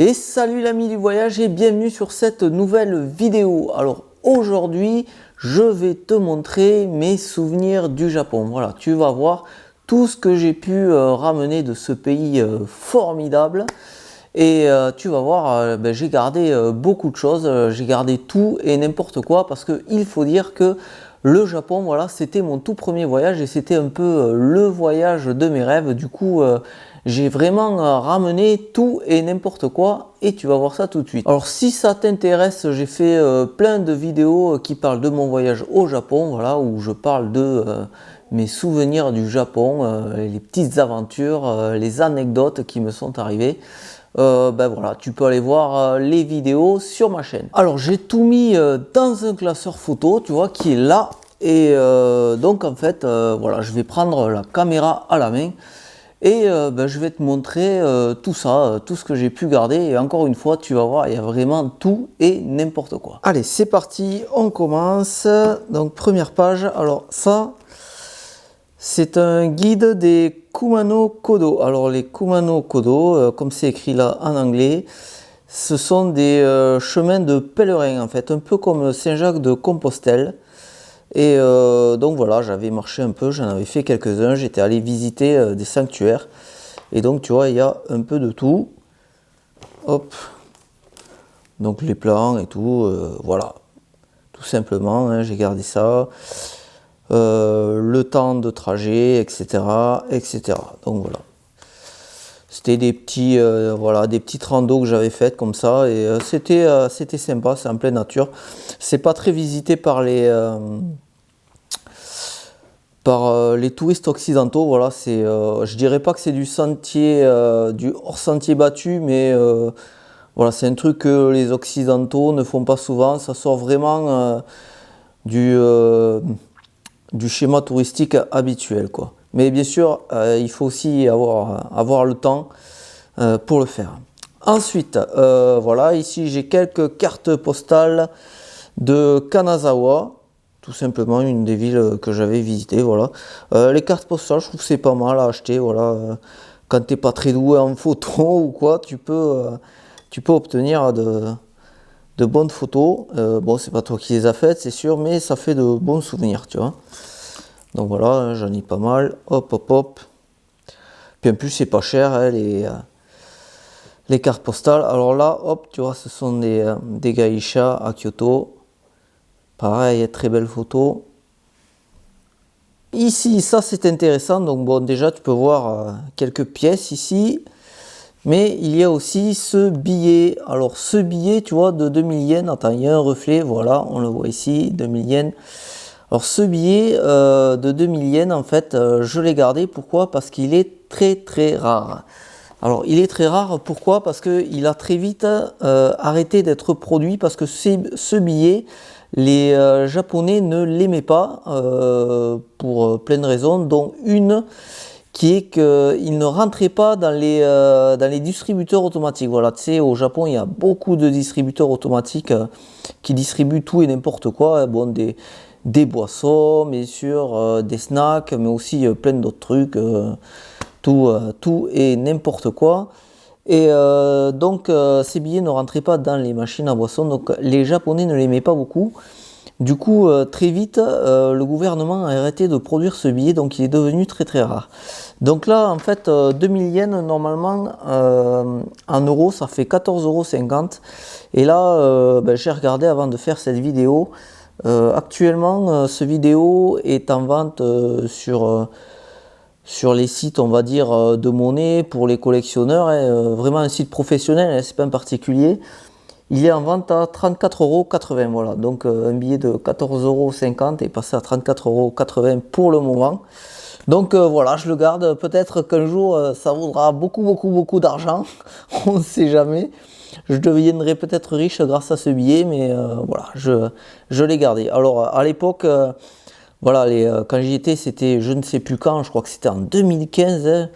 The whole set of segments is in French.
Et salut l'ami du voyage et bienvenue sur cette nouvelle vidéo. Alors aujourd'hui, je vais te montrer mes souvenirs du Japon. Voilà, tu vas voir tout ce que j'ai pu ramener de ce pays formidable. Et tu vas voir, j'ai gardé beaucoup de choses, j'ai gardé tout et n'importe quoi parce qu'il faut dire que le Japon, voilà, c'était mon tout premier voyage et c'était un peu le voyage de mes rêves. Du coup, j'ai vraiment ramené tout et n'importe quoi et tu vas voir ça tout de suite. Alors si ça t'intéresse, j'ai fait plein de vidéos qui parlent de mon voyage au Japon, voilà, où je parle de mes souvenirs du Japon, les petites aventures, les anecdotes qui me sont arrivées. Voilà, tu peux aller voir les vidéos sur ma chaîne. Alors j'ai tout mis dans un classeur photo, tu vois, qui est là. Et donc en fait, voilà, je vais prendre la caméra à la main et je vais te montrer tout ça, tout ce que j'ai pu garder. Et encore une fois, tu vas voir, il y a vraiment tout et n'importe quoi. Allez, c'est parti, on commence. Donc première page, alors ça, c'est un guide des Kumano Kodo. Alors les Kumano Kodo, comme c'est écrit là en anglais, ce sont des chemins de pèlerins en fait, un peu comme Saint-Jacques de Compostelle. Et donc voilà, j'avais marché un peu, j'en avais fait quelques-uns, j'étais allé visiter des sanctuaires. Et donc tu vois, il y a un peu de tout. Hop. Donc les plans et tout, voilà. Tout simplement, hein, j'ai gardé ça. Le temps de trajet, etc., etc. Donc voilà. C'était des petits, voilà, des petites randos que j'avais faites comme ça et c'était sympa, c'est en pleine nature. C'est pas très visité par les touristes occidentaux. Voilà, c'est, je dirais pas que c'est du sentier, du hors sentier battu, mais voilà, c'est un truc que les occidentaux ne font pas souvent. Ça sort vraiment du schéma touristique habituel, quoi. Mais bien sûr, il faut aussi avoir le temps pour le faire. Ensuite, voilà, ici j'ai quelques cartes postales de Kanazawa, tout simplement une des villes que j'avais visitées. Voilà, les cartes postales, je trouve que c'est pas mal à acheter. Voilà, quand t'es pas très doué en photo ou quoi, tu peux obtenir de bonnes photos. Bon, c'est pas toi qui les as faites, c'est sûr, mais ça fait de bons souvenirs, tu vois. Donc voilà, j'en ai pas mal. Hop, hop, hop. Puis en plus, c'est pas cher, hein, les cartes postales. Alors là, hop, tu vois, ce sont des geishas à Kyoto. Pareil, très belle photo. Ici, ça c'est intéressant. Donc bon, déjà, tu peux voir quelques pièces ici. Mais il y a aussi ce billet. Alors ce billet, tu vois, de 2000 yens. Attends, il y a un reflet, voilà, on le voit ici, 2000 yens. Alors ce billet de 2000 yens, en fait, je l'ai gardé. Pourquoi? Parce qu'il est très très rare. Alors il est très rare, pourquoi? Parce qu'il a très vite arrêté d'être produit, parce que ce billet, les Japonais ne l'aimaient pas pour plein de raisons, dont une qui est qu'il ne rentrait pas dans les distributeurs automatiques. Voilà, tu sais, au Japon, il y a beaucoup de distributeurs automatiques qui distribuent tout et n'importe quoi. Bon, des boissons, bien sûr, des snacks, mais aussi plein d'autres trucs, tout et n'importe quoi. Et donc, ces billets ne rentraient pas dans les machines à boissons, donc les Japonais ne l'aimaient pas beaucoup. Du coup, très vite, le gouvernement a arrêté de produire ce billet, donc il est devenu très très rare. Donc là, en fait, 2000 yens, normalement, en euros, ça fait 14,50 €. Et là, j'ai regardé avant de faire cette vidéo. Actuellement, ce vidéo est en vente sur les sites, on va dire, de monnaie pour les collectionneurs. Hein, vraiment un site professionnel, hein, c'est pas un particulier. Il est en vente à 34,80 €. Voilà, donc un billet de 14,50 € est passé à 34,80 € pour le moment. Donc voilà, je le garde. Peut-être qu'un jour ça vaudra beaucoup, beaucoup, beaucoup d'argent. On ne sait jamais. Je deviendrai peut-être riche grâce à ce billet, mais voilà, je l'ai gardé. Alors à l'époque, voilà, quand j'y étais, c'était je ne sais plus quand, je crois que c'était en 2015. Hein.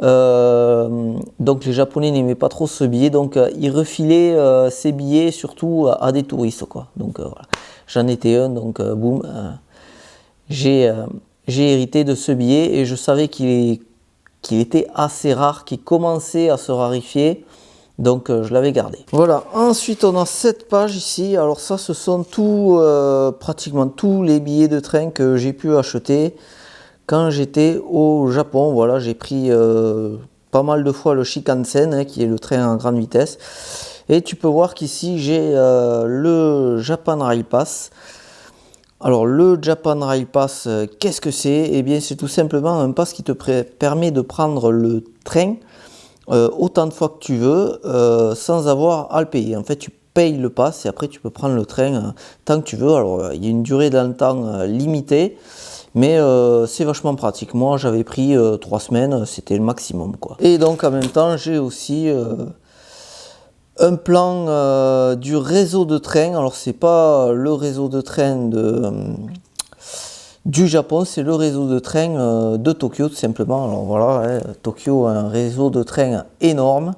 Donc les Japonais n'aimaient pas trop ce billet, donc ils refilaient ces billets surtout à des touristes, quoi. Donc voilà, j'en étais un, donc boum, j'ai hérité de ce billet et je savais qu'il était assez rare, qu'il commençait à se raréfier. Donc je l'avais gardé. Voilà, ensuite on a cette page ici. Alors ça, ce sont pratiquement tous les billets de train que j'ai pu acheter quand j'étais au Japon. Voilà, j'ai pris pas mal de fois le Shinkansen, hein, qui est le train à grande vitesse. Et tu peux voir qu'ici j'ai le Japan Rail Pass. Alors le Japan Rail Pass, qu'est-ce que c'est? Eh bien c'est tout simplement un pass qui te permet de prendre le train autant de fois que tu veux sans avoir à le payer. En fait, tu payes le pass et après tu peux prendre le train tant que tu veux. Alors il y a une durée dans le temps limitée, mais c'est vachement pratique. Moi j'avais pris 3 semaines, c'était le maximum, quoi. Et donc en même temps j'ai aussi un plan du réseau de train. Alors c'est pas le réseau de train du Japon, c'est le réseau de train de Tokyo, tout simplement. Alors voilà, hein, Tokyo a un réseau de train énorme.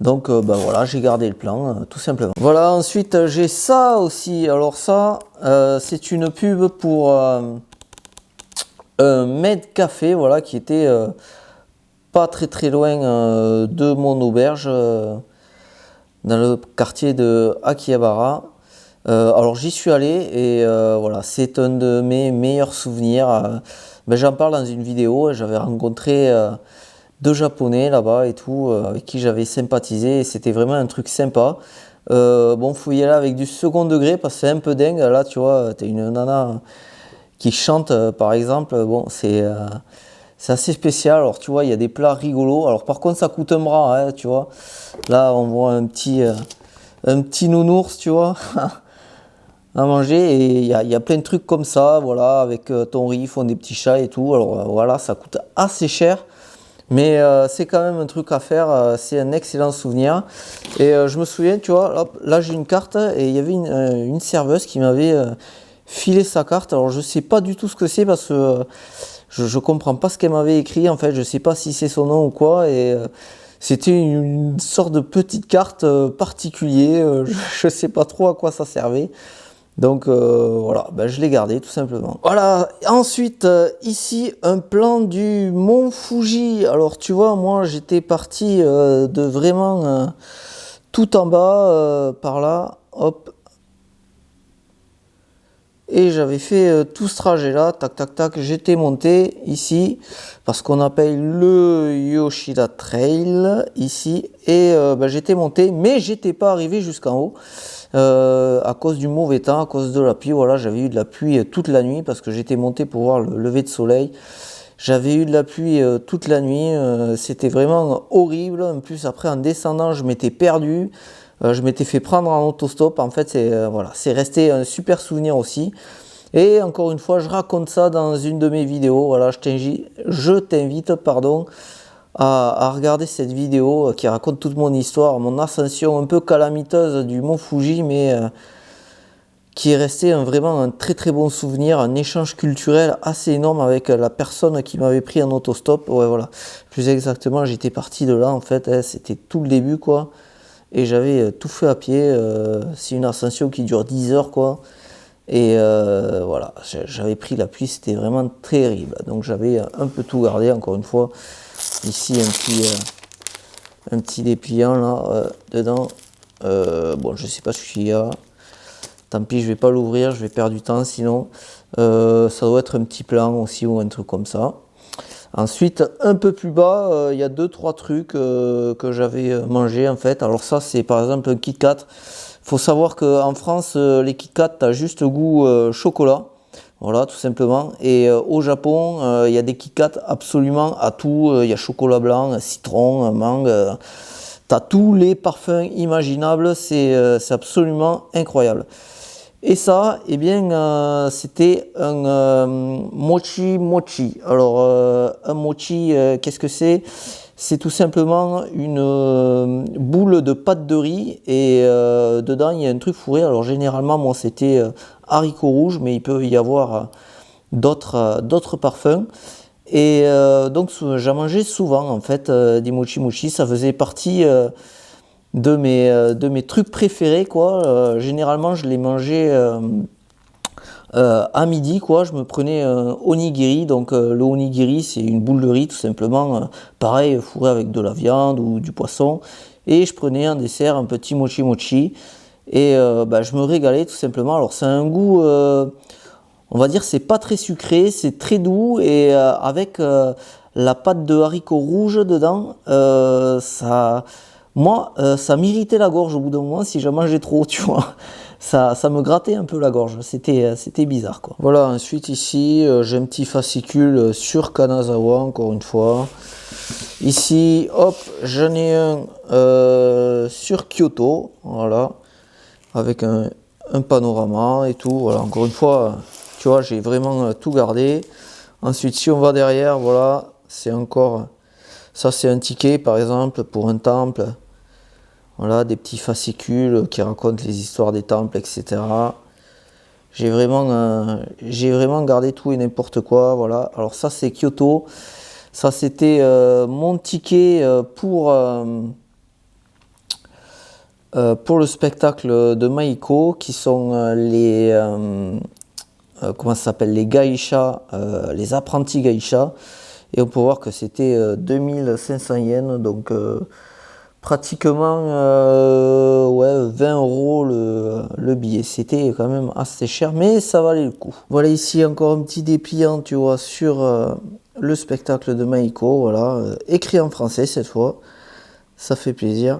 Donc ben voilà, j'ai gardé le plan, tout simplement. Voilà, ensuite j'ai ça aussi. Alors ça, c'est une pub pour un Med Café, voilà, qui était pas très loin de mon auberge, dans le quartier de Akihabara. Alors j'y suis allé et voilà, c'est un de mes meilleurs souvenirs. Ben, j'en parle dans une vidéo. J'avais rencontré 2 Japonais là-bas et tout, avec qui j'avais sympathisé. C'était vraiment un truc sympa. Bon, faut y aller avec du second degré parce que c'est un peu dingue. Là, tu vois, t'as une nana qui chante, par exemple. Bon, c'est assez spécial. Alors tu vois, il y a des plats rigolos. Alors par contre, ça coûte un bras, hein, tu vois. Là, on voit un petit nounours, tu vois. À manger, et il y a plein de trucs comme ça, voilà, avec ton riz, ils font des petits chats et tout. Alors voilà, ça coûte assez cher, mais c'est quand même un truc à faire, c'est un excellent souvenir. Et je me souviens, tu vois, hop, là j'ai une carte et il y avait une serveuse qui m'avait filé sa carte. Alors je sais pas du tout ce que c'est parce que je comprends pas ce qu'elle m'avait écrit, en fait, je sais pas si c'est son nom ou quoi. Et c'était une sorte de petite carte particulière, je sais pas trop à quoi ça servait. Donc voilà, ben, je l'ai gardé tout simplement. Voilà, ensuite ici un plan du mont Fuji. Alors tu vois, moi j'étais parti de vraiment tout en bas par là, hop. Et j'avais fait tout ce trajet là, tac tac tac, j'étais monté ici, parce qu'on appelle le Yoshida Trail ici, et ben, j'étais monté, mais j'étais pas arrivé jusqu'en haut. À cause du mauvais temps, à cause de la pluie. Voilà, j'avais eu de la pluie toute la nuit parce que j'étais monté pour voir le lever de soleil. J'avais eu de la pluie toute la nuit, c'était vraiment horrible. En plus, après en descendant, je m'étais perdu, je m'étais fait prendre en autostop. En fait, voilà, c'est resté un super souvenir aussi. Et encore une fois, je raconte ça dans une de mes vidéos. Voilà, je t'invite, pardon, à regarder cette vidéo qui raconte toute mon histoire, mon ascension un peu calamiteuse du mont Fuji, mais qui est resté vraiment un très bon souvenir, un échange culturel assez énorme avec la personne qui m'avait pris en autostop. Ouais, voilà, plus exactement, j'étais parti de là en fait, hein, c'était tout le début quoi, et j'avais tout fait à pied. C'est une ascension qui dure 10 heures quoi. Et voilà, j'avais pris la pluie, c'était vraiment terrible. Donc j'avais un peu tout gardé, encore une fois. Ici un petit dépliant là dedans. Bon, je sais pas ce qu'il y a. Tant pis, je vais pas l'ouvrir, je vais perdre du temps sinon. Ça doit être un petit plan aussi ou un truc comme ça. Ensuite, un peu plus bas, il y a 2-3 trucs que j'avais mangé en fait. Alors ça, c'est par exemple un Kit Kat. Faut savoir qu'en France, les Kit Kat, t'as juste goût chocolat. Voilà, tout simplement. Et au Japon, il y a des Kit Kat absolument à tout. Il y a chocolat blanc, citron, mangue. T'as tous les parfums imaginables. C'est absolument incroyable. Et ça, eh bien, c'était un mochi. Alors, un mochi, qu'est-ce que c'est? C'est tout simplement une boule de pâte de riz et dedans il y a un truc fourré. Alors généralement moi c'était haricots rouges, mais il peut y avoir d'autres parfums. Et donc j'en mangeais souvent en fait des mochi. Ça faisait partie de mes trucs préférés quoi. Généralement je les mangeais à midi quoi, je me prenais un onigiri. Donc le onigiri c'est une boule de riz tout simplement, pareil fourré avec de la viande ou du poisson, et je prenais un dessert, un petit mochi mochi, et je me régalais tout simplement. Alors c'est un goût, on va dire, c'est pas très sucré, c'est très doux, et avec la pâte de haricots rouges dedans, ça m'irritait la gorge au bout d'un moment si j'en mangeais trop, tu vois. Ça me grattait un peu la gorge, c'était bizarre, quoi. Voilà, ensuite ici, j'ai un petit fascicule sur Kanazawa, encore une fois. Ici, hop, j'en ai un sur Kyoto, voilà, avec un panorama et tout. Voilà, encore une fois, tu vois, j'ai vraiment tout gardé. Ensuite, si on va derrière, voilà, c'est encore, ça c'est un ticket par exemple pour un temple. Voilà, des petits fascicules qui racontent les histoires des temples, etc. J'ai vraiment gardé tout et n'importe quoi. Voilà. Alors ça c'est Kyoto. Ça c'était mon ticket pour le spectacle de Maiko, qui sont comment ça s'appelle, les geishas, les apprentis geishas. Et on peut voir que c'était 2500 yens, donc pratiquement ouais, 20 euros le billet. C'était quand même assez cher, mais ça valait le coup. Voilà, ici encore un petit dépliant, tu vois, sur le spectacle de Maiko, voilà, écrit en français cette fois, ça fait plaisir,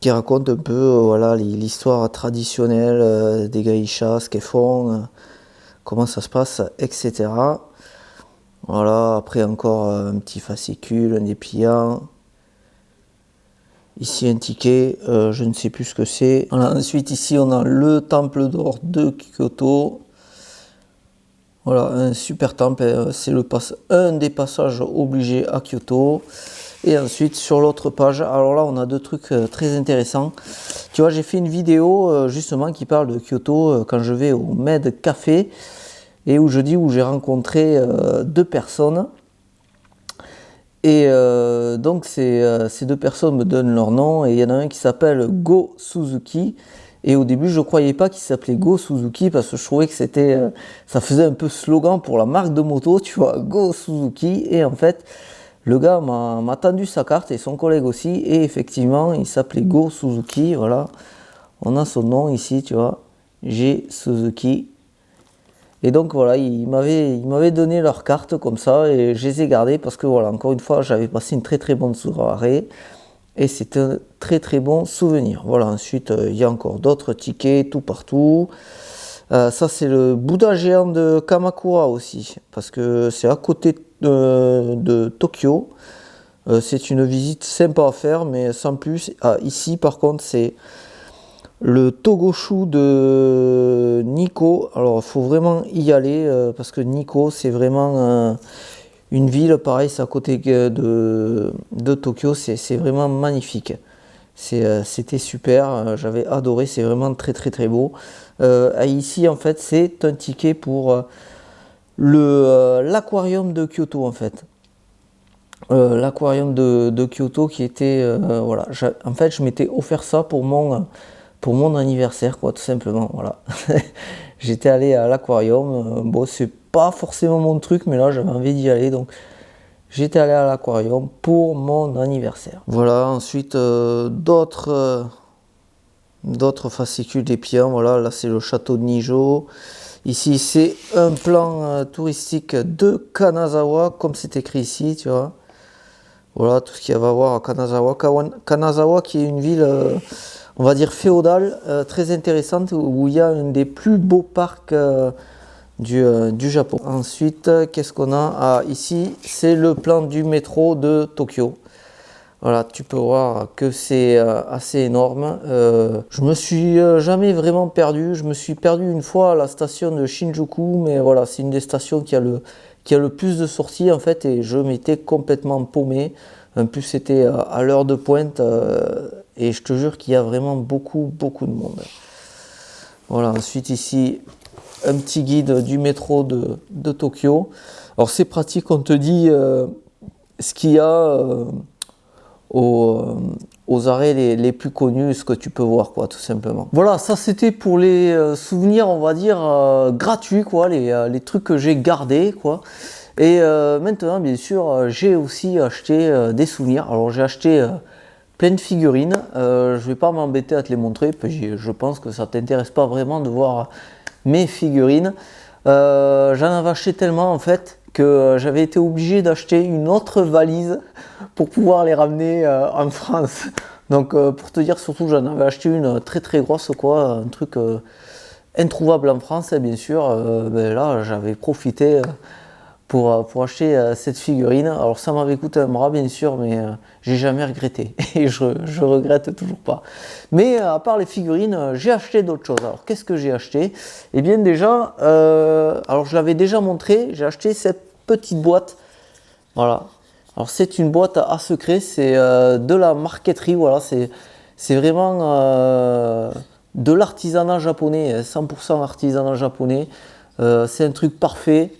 qui raconte un peu voilà, l'histoire traditionnelle des geishas, ce qu'elles font, comment ça se passe, etc. Voilà, après encore un petit fascicule, un dépliant. Ici un ticket, je ne sais plus ce que c'est. Voilà, ensuite ici on a le temple d'or de Kyoto. Voilà, un super temple, c'est un des passages obligés à Kyoto. Et ensuite sur l'autre page, alors là on a deux trucs très intéressants. Tu vois, j'ai fait une vidéo justement qui parle de Kyoto quand je vais au Med Café, et où j'ai rencontré deux personnes. Et donc ces deux personnes me donnent leur nom, et il y en a un qui s'appelle Go Suzuki. Et au début je ne croyais pas qu'il s'appelait Go Suzuki, parce que je trouvais que ça faisait un peu slogan pour la marque de moto, tu vois, Go Suzuki. Et en fait le gars m'a tendu sa carte, et son collègue aussi, et effectivement il s'appelait Go Suzuki. Voilà, on a son nom ici, tu vois, G Suzuki. Et donc voilà, ils m'avaient donné leur carte comme ça, et je les ai gardées parce que voilà, encore une fois, j'avais passé une très très bonne soirée, et c'est un très très bon souvenir. Voilà, ensuite il y a encore d'autres tickets tout partout. Ça c'est le Bouddha géant de Kamakura aussi, parce que c'est à côté de Tokyo. C'est une visite sympa à faire, mais sans plus. Ici par contre c'est le Togoshu de Nikko. Alors il faut vraiment y aller, parce que Nikko c'est vraiment une ville, pareil, c'est à côté de Tokyo, c'est vraiment magnifique. C'était super, j'avais adoré, c'est vraiment très très très beau. Ici en fait c'est un ticket pour l'aquarium de Kyoto en fait. L'aquarium de Kyoto qui était voilà, en fait je m'étais offert ça pour mon anniversaire, quoi, tout simplement. Voilà. J'étais allé à l'aquarium, bon c'est pas forcément mon truc, mais là j'avais envie d'y aller, donc j'étais allé à l'aquarium pour mon anniversaire. Voilà, ensuite d'autres fascicules dépliants. Voilà, là c'est le château de Nijo. Ici c'est un plan touristique de Kanazawa, comme c'est écrit ici, tu vois. Voilà, tout ce qu'il y a à voir à Kanazawa. Kanazawa qui est une ville, on va dire féodale, très intéressante, où il y a un des plus beaux parcs du Japon. Ensuite, qu'est-ce qu'on a? Ici, c'est le plan du métro de Tokyo. Voilà, tu peux voir que c'est assez énorme. Je me suis jamais vraiment perdu. Je me suis perdu une fois à la station de Shinjuku, mais voilà, c'est une des stations qui a le plus de sorties en fait, et je m'étais complètement paumé. En plus, c'était à l'heure de pointe, et je te jure qu'il y a vraiment beaucoup de monde. Voilà, ensuite ici, un petit guide du métro de Tokyo. Alors c'est pratique, on te dit ce qu'il y a aux arrêts les plus connus, ce que tu peux voir, quoi, tout simplement. Voilà, ça c'était pour les souvenirs, on va dire, gratuits, quoi, les trucs que j'ai gardés, quoi. Et maintenant, bien sûr, j'ai aussi acheté des souvenirs. Alors j'ai acheté plein de figurines. Je vais pas m'embêter à te les montrer, je pense que ça t'intéresse pas vraiment de voir mes figurines. J'en avais acheté tellement en fait que j'avais été obligé d'acheter une autre valise pour pouvoir les ramener en France. Donc pour te dire, surtout j'en avais acheté une très très grosse, quoi, un truc introuvable en France, bien sûr. Là j'avais profité pour acheter cette figurine. Alors ça m'avait coûté un bras, bien sûr, mais j'ai jamais regretté et je regrette toujours pas. Mais à part les figurines, j'ai acheté d'autres choses. Alors qu'est-ce que j'ai acheté? Eh bien déjà, alors je l'avais déjà montré, j'ai acheté cette petite boîte. Voilà. Alors c'est une boîte à secret, c'est de la marqueterie. Voilà, c'est vraiment de l'artisanat japonais, 100% artisanat japonais. C'est un truc parfait.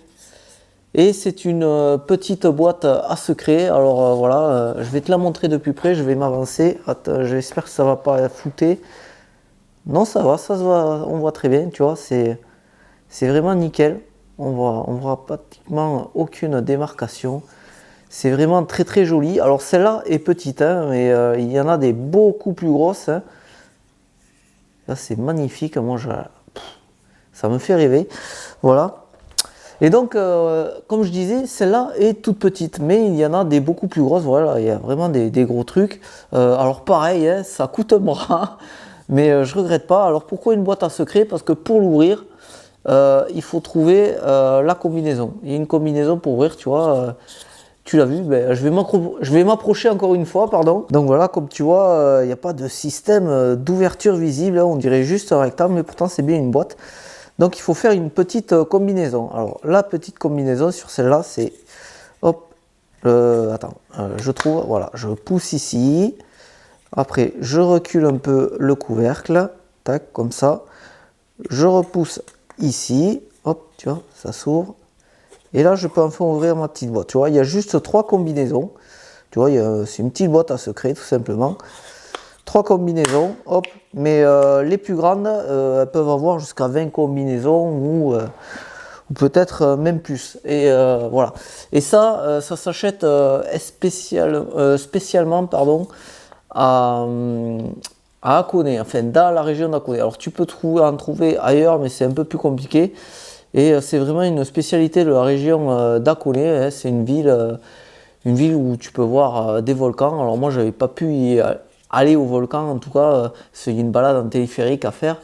Et c'est une petite boîte à secret. Alors voilà, je vais te la montrer de plus près, je vais m'avancer. J'espère que ça va pas flouter. Non, ça va, ça se voit, on voit très bien, tu vois, c'est vraiment nickel. On voit pratiquement aucune démarcation. C'est vraiment très très joli. Alors celle-là est petite, hein, mais il y en a des beaucoup plus grosses. Hein. Là c'est magnifique, moi ça me fait rêver. Voilà. Et donc, comme je disais, celle-là est toute petite, mais il y en a des beaucoup plus grosses. Voilà, il y a vraiment des gros trucs. Alors pareil, hein, ça coûte un bras, mais je regrette pas. Alors pourquoi une boîte à secret? Parce que pour l'ouvrir, il faut trouver la combinaison. Il y a une combinaison pour ouvrir, tu vois. Tu l'as vu, je vais m'approcher encore une fois, pardon. Donc voilà, comme tu vois, il n'y a pas de système d'ouverture visible. Hein, on dirait juste un rectangle, mais pourtant c'est bien une boîte. Donc il faut faire une petite combinaison. Alors la petite combinaison sur celle-là, c'est hop, je trouve, voilà, je pousse ici. Après, je recule un peu le couvercle, tac, comme ça. Je repousse ici, hop, tu vois, ça s'ouvre. Et là, je peux enfin ouvrir ma petite boîte. Tu vois, il y a juste 3 combinaisons. Tu vois, c'est une petite boîte à secret, tout simplement. 3 combinaisons, hop, mais les plus grandes, elles peuvent avoir jusqu'à 20 combinaisons ou peut-être même plus. Et voilà. Et ça s'achète spécialement pardon, à Hakone, enfin dans la région d'Hakone. Alors tu peux en trouver ailleurs, mais c'est un peu plus compliqué. Et c'est vraiment une spécialité de la région d'Hakone. Hein. C'est une ville où tu peux voir des volcans. Alors moi, j'avais pas pu y aller au volcan, en tout cas, c'est une balade en téléphérique à faire.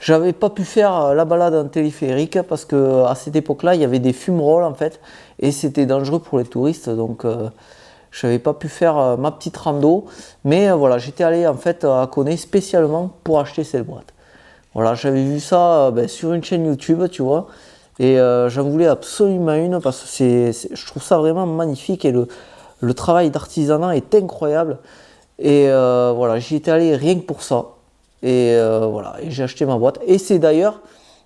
J'avais pas pu faire la balade en téléphérique parce que à cette époque-là, il y avait des fumerolles en fait, et c'était dangereux pour les touristes, donc je n'avais pas pu faire ma petite rando. Mais voilà, j'étais allé en fait à Hakone spécialement pour acheter cette boîte. Voilà, j'avais vu ça sur une chaîne YouTube, tu vois, et j'en voulais absolument une parce que je trouve ça vraiment magnifique et le travail d'artisanat est incroyable. Et voilà, j'y étais allé rien que pour ça. Et voilà, et j'ai acheté ma boîte. Et c'est d'ailleurs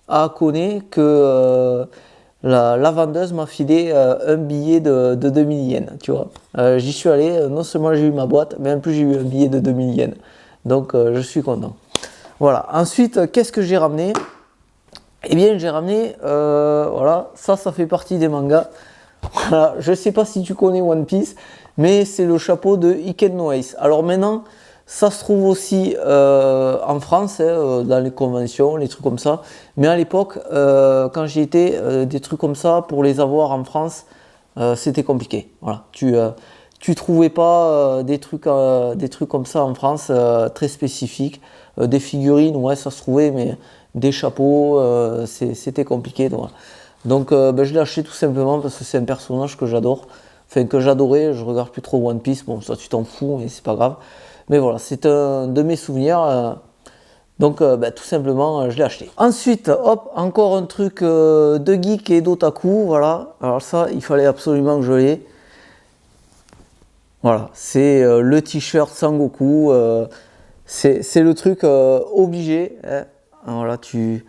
à Hakone que la vendeuse m'a filé un billet de 2000 yens, tu vois. J'y suis allé, non seulement j'ai eu ma boîte, mais en plus j'ai eu un billet de 2000 yens. Donc je suis content. Voilà, ensuite, qu'est-ce que j'ai ramené? Eh bien, j'ai ramené, voilà, ça fait partie des mangas. Voilà, je sais pas si tu connais One Piece, mais c'est le chapeau de Iken no Ace. Alors maintenant, ça se trouve aussi en France, hein, dans les conventions, les trucs comme ça. Mais à l'époque, quand j'y étais, des trucs comme ça, pour les avoir en France, c'était compliqué. Voilà, tu trouvais pas des trucs comme ça en France, très spécifiques. Des figurines, ouais, ça se trouvait, mais des chapeaux, c'était compliqué. Donc je l'ai acheté tout simplement parce que c'est un personnage que j'adore. Enfin, que j'adorais, je regarde plus trop One Piece, bon, ça tu t'en fous, mais c'est pas grave. Mais voilà, c'est un de mes souvenirs. Donc tout simplement, je l'ai acheté. Ensuite, hop, encore un truc de geek et d'otaku, voilà. Alors ça, il fallait absolument que je l'ai. Voilà, c'est le t-shirt Sangoku. C'est le truc obligé. Hein. Voilà, tu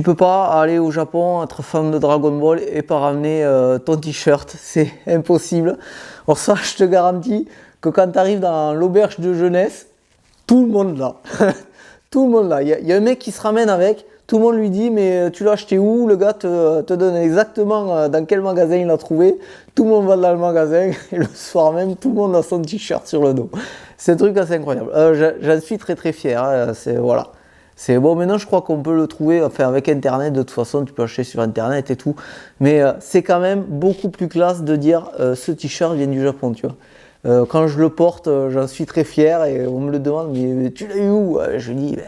peux pas aller au Japon, être fan de Dragon Ball et pas ramener ton t-shirt. C'est impossible. Alors ça, je te garantis que quand tu arrives dans l'auberge de jeunesse, tout le monde l'a. Tout le monde là. Il y a un mec qui se ramène avec. Tout le monde lui dit, mais tu l'as acheté où? Le gars te donne exactement dans quel magasin il l'a trouvé. Tout le monde va dans le magasin et le soir même, tout le monde a son t-shirt sur le dos. C'est un truc assez incroyable. J'en suis très très fier. Hein. Voilà. C'est bon, maintenant je crois qu'on peut le trouver, enfin avec internet, de toute façon tu peux acheter sur internet et tout. Mais c'est quand même beaucoup plus classe de dire ce t-shirt vient du Japon, tu vois. Quand je le porte, j'en suis très fier et on me le demande, mais tu l'as eu où? Je dis, ben,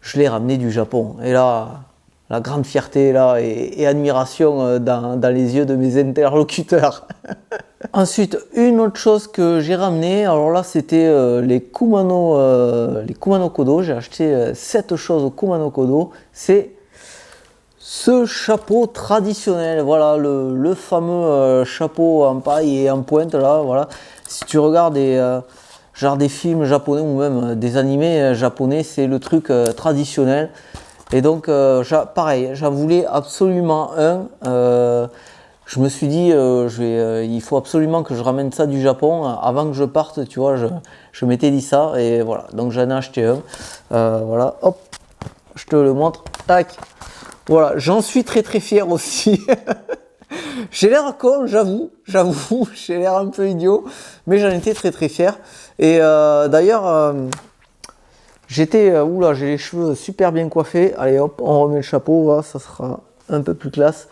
je l'ai ramené du Japon. Et là, la grande fierté là et admiration dans les yeux de mes interlocuteurs. Ensuite, une autre chose que j'ai ramené, alors là c'était les Kumano Kodo. J'ai acheté 7 choses au Kumano Kodo. C'est ce chapeau traditionnel, voilà le fameux chapeau en paille et en pointe là, voilà. Si tu regardes genre des films japonais ou même des animés japonais, c'est le truc traditionnel. Et donc pareil, j'en voulais absolument un. Je me suis dit, il faut absolument que je ramène ça du Japon avant que je parte, tu vois. Je m'étais dit ça et voilà. Donc j'en ai acheté un. Voilà, hop, je te le montre. Tac. Voilà, j'en suis très très fier aussi. J'ai l'air con, j'avoue, j'ai l'air un peu idiot, mais j'en étais très très fier. Et d'ailleurs, oula, j'ai les cheveux super bien coiffés. Allez hop, on remet le chapeau, voilà, ça sera un peu plus classe.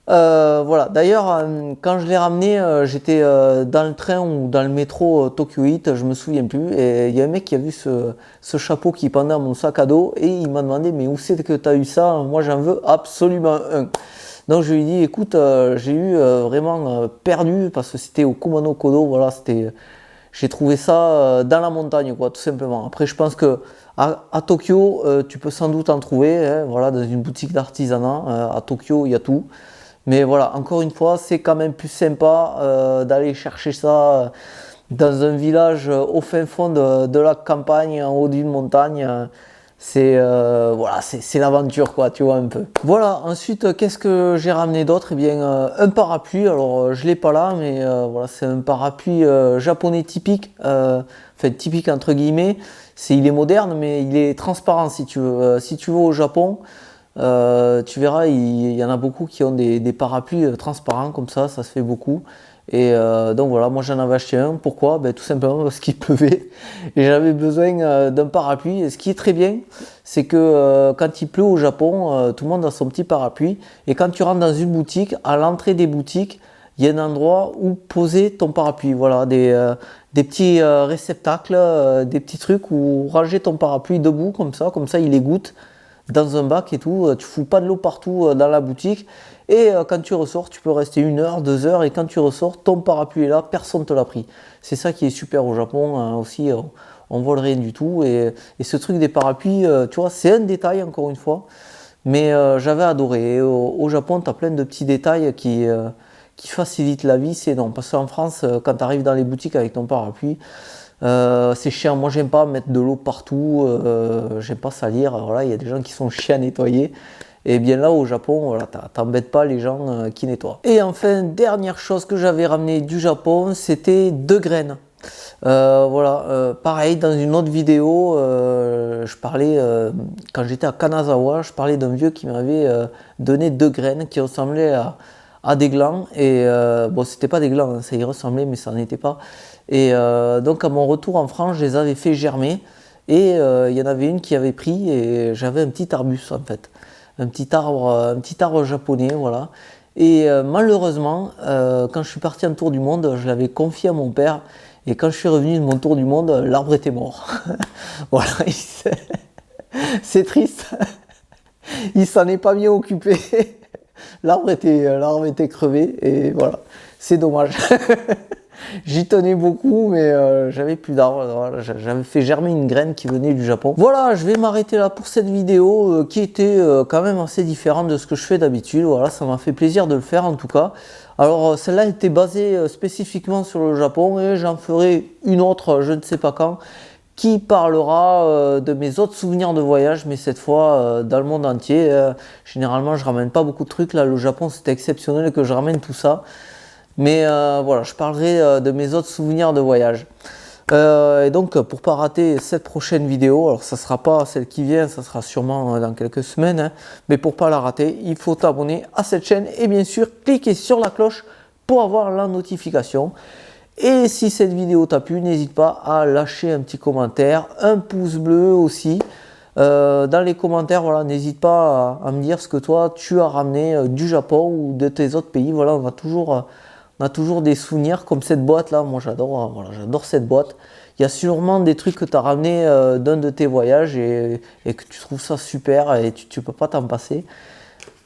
Voilà, d'ailleurs, quand je l'ai ramené, j'étais dans le train ou dans le métro Tokyo Heat, je me souviens plus, et il y a un mec qui a vu ce chapeau qui pendait à mon sac à dos, et il m'a demandé, mais où c'est que tu as eu ça? Moi, j'en veux absolument un. Donc, je lui ai dit, écoute, j'ai eu vraiment perdu, parce que c'était au Kumano Kodo, voilà, j'ai trouvé ça dans la montagne, quoi, tout simplement. Après, je pense que à Tokyo, tu peux sans doute en trouver, hein, voilà, dans une boutique d'artisanat. À Tokyo, il y a tout. Mais voilà, encore une fois, c'est quand même plus sympa d'aller chercher ça dans un village au fin fond de la campagne, en haut d'une montagne. Voilà, c'est l'aventure, quoi, tu vois un peu. Voilà, ensuite, qu'est-ce que j'ai ramené d'autre? Eh bien, un parapluie. Alors, je l'ai pas là, mais voilà, c'est un parapluie japonais typique, enfin typique entre guillemets. Il est moderne, mais il est transparent si tu veux. Si tu vas au Japon. Tu verras, il y en a beaucoup qui ont des parapluies transparents comme ça se fait beaucoup. Et donc voilà, moi j'en avais acheté un. Pourquoi? Ben, tout simplement parce qu'il pleuvait et j'avais besoin d'un parapluie. Et ce qui est très bien, c'est que quand il pleut au Japon, tout le monde a son petit parapluie. Et quand tu rentres dans une boutique, à l'entrée des boutiques, il y a un endroit où poser ton parapluie. Voilà, des petits réceptacles, des petits trucs où ranger ton parapluie debout comme ça il égoutte dans un bac et tout, tu fous pas de l'eau partout dans la boutique et quand tu ressors tu peux rester 1 heure, 2 heures et quand tu ressors ton parapluie est là, personne te l'a pris. C'est ça qui est super au Japon aussi, on vole rien du tout et ce truc des parapluies, tu vois, c'est un détail encore une fois, mais j'avais adoré. Et au Japon tu as plein de petits détails qui facilitent la vie, c'est non, parce qu'en France quand tu arrives dans les boutiques avec ton parapluie, c'est chiant, moi j'aime pas mettre de l'eau partout, j'aime pas salir, alors là il y a des gens qui sont chiants à nettoyer, et bien là au Japon, voilà, t'embêtes pas les gens qui nettoient. Et enfin, dernière chose que j'avais ramené du Japon, c'était 2 graines. Voilà, pareil, dans une autre vidéo, je parlais, quand j'étais à Kanazawa, je parlais d'un vieux qui m'avait donné 2 graines qui ressemblaient à des glands, et bon c'était pas des glands, hein, ça y ressemblait mais ça n'en était pas. Et donc à mon retour en France, je les avais fait germer et il y en avait une qui avait pris et j'avais un petit arbuste en fait, un petit arbre japonais, voilà. Et malheureusement, quand je suis parti en tour du monde, je l'avais confié à mon père et quand je suis revenu de mon tour du monde, l'arbre était mort. Voilà, c'est triste. Il s'en est pas bien occupé. L'arbre était crevé et voilà, c'est dommage. J'y tenais beaucoup, mais j'avais plus d'arbres. Voilà, j'avais fait germer une graine qui venait du Japon. Voilà, je vais m'arrêter là pour cette vidéo qui était quand même assez différente de ce que je fais d'habitude. Voilà, ça m'a fait plaisir de le faire en tout cas. Alors celle-là était basée spécifiquement sur le Japon et j'en ferai une autre, je ne sais pas quand, qui parlera de mes autres souvenirs de voyage, mais cette fois dans le monde entier. Généralement, je ramène pas beaucoup de trucs. Là, le Japon, c'était exceptionnel que je ramène tout ça. Mais voilà, je parlerai de mes autres souvenirs de voyage. Et donc pour pas rater cette prochaine vidéo, alors ça sera pas celle qui vient, ça sera sûrement dans quelques semaines, hein, mais pour pas la rater, il faut t'abonner à cette chaîne et bien sûr cliquer sur la cloche pour avoir la notification. Et si cette vidéo t'a plu, n'hésite pas à lâcher un petit commentaire, un pouce bleu aussi. Dans les commentaires, voilà, n'hésite pas à me dire ce que toi tu as ramené du Japon ou de tes autres pays. Voilà, on a toujours des souvenirs comme cette boîte là. Moi j'adore, voilà, j'adore cette boîte. Il y a sûrement des trucs que tu as ramené d'un de tes voyages et que tu trouves ça super et tu peux pas t'en passer.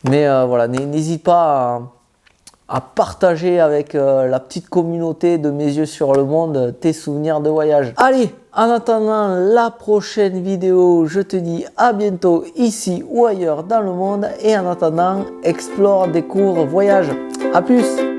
Mais voilà, n'hésite pas à partager avec la petite communauté de Mes Yeux sur le Monde tes souvenirs de voyage. Allez, en attendant la prochaine vidéo, je te dis à bientôt ici ou ailleurs dans le monde et en attendant, explore, découvre, voyage. À plus!